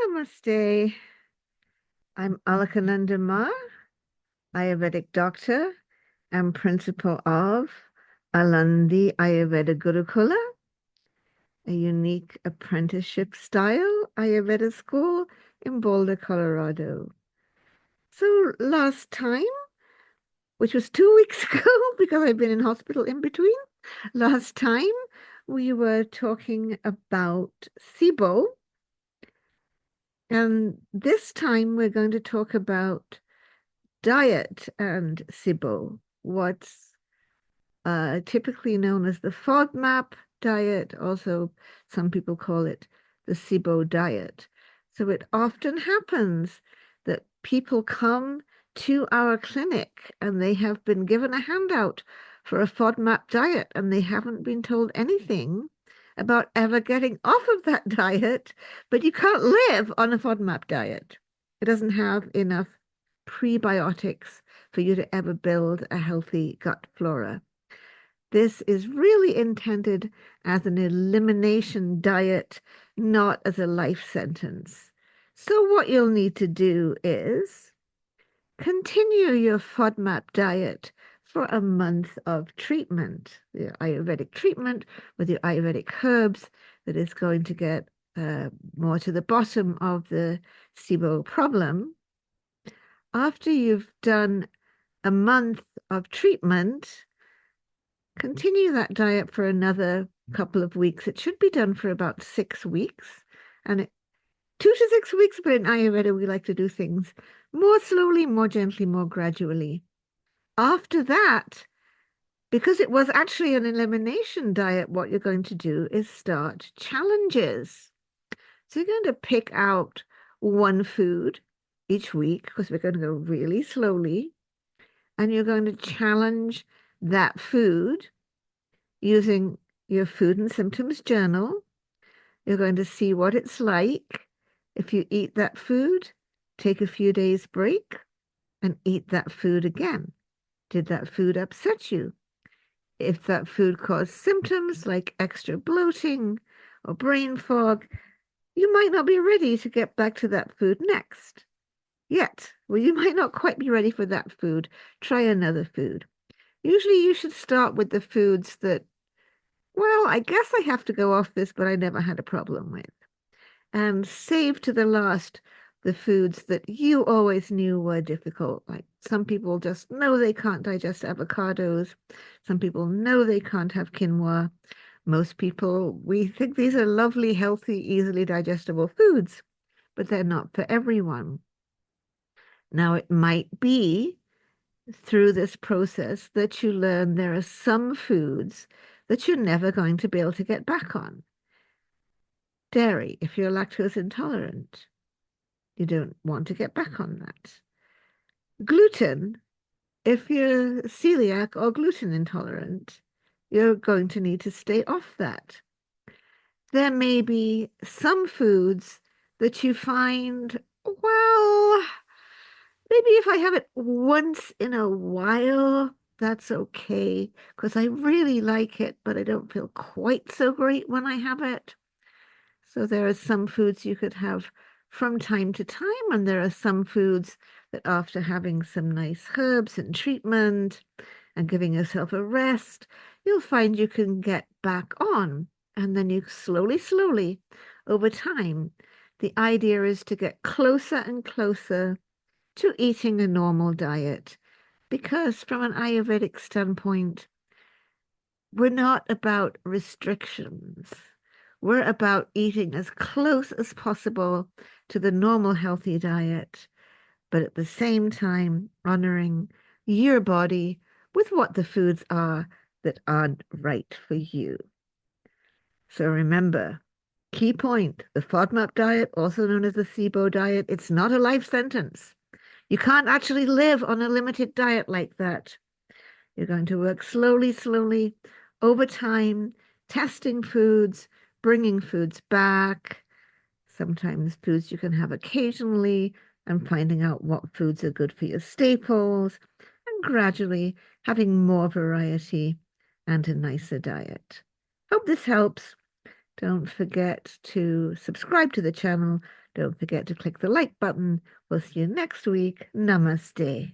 Namaste. I'm Alakananda Ma, Ayurvedic doctor and principal of Alandi Ayurveda Gurukula, a unique apprenticeship style Ayurveda school in Boulder, Colorado. So last time, which was 2 weeks ago because I've been in hospital in between, last time we were talking about SIBO, and this time we're going to talk about diet and SIBO, what's typically known as the FODMAP diet. Also, some people call it the SIBO diet. So it often happens that people come to our clinic and they have been given a handout for a FODMAP diet and they haven't been told anything about ever getting off of that diet, but you can't live on a FODMAP diet. It doesn't have enough prebiotics for you to ever build a healthy gut flora. This is really intended as an elimination diet, not as a life sentence. So what you'll need to do is continue your FODMAP diet for a month of treatment, the Ayurvedic treatment with your Ayurvedic herbs that is going to get more to the bottom of the SIBO problem. After you've done a month of treatment, continue that diet for another couple of weeks. It should be done for about 6 weeks. And 2 to 6 weeks, but in Ayurveda, we like to do things more slowly, more gently, more gradually. After that, because it was actually an elimination diet, what you're going to do is start challenges. So you're going to pick out one food each week, because we're going to go really slowly, and you're going to challenge that food using your food and symptoms journal. You're going to see what it's like if you eat that food, take a few days break, and eat that food again. Did that food upset you? If that food caused symptoms like extra bloating or brain fog, you might not be ready to get back to that food next. Yet, well, you might not quite be ready for that food. Try another food. Usually you should start with the foods that, well, I guess I have to go off this, but I never had a problem with. And save to the last the foods that you always knew were difficult. Like some people just know they can't digest avocados. Some people know they can't have quinoa. Most people, we think these are lovely, healthy, easily digestible foods, but they're not for everyone. Now, it might be through this process that you learn there are some foods that you're never going to be able to get back on. Dairy, if you're lactose intolerant, you don't want to get back on that. Gluten, if you're celiac or gluten intolerant, you're going to need to stay off that. There may be some foods that you find, well, maybe if I have it once in a while, that's okay, because I really like it, but I don't feel quite so great when I have it. So there are some foods you could have from time to time, and there are some foods that after having some nice herbs and treatment and giving yourself a rest, you'll find you can get back on. And then you slowly, over time, the idea is to get closer and closer to eating a normal diet. Because from an Ayurvedic standpoint, we're not about restrictions. We're about eating as close as possible to the normal healthy diet, but at the same time honoring your body with what the foods are that aren't right for you. So remember, key point, the FODMAP diet, also known as the SIBO diet, it's not a life sentence. You can't actually live on a limited diet like that. You're going to work slowly, over time, testing foods, bringing foods back, sometimes foods you can have occasionally, and finding out what foods are good for your staples, and gradually having more variety and a nicer diet. Hope this helps. Don't forget to subscribe to the channel Don't forget to click the like button. We'll see you next week. Namaste.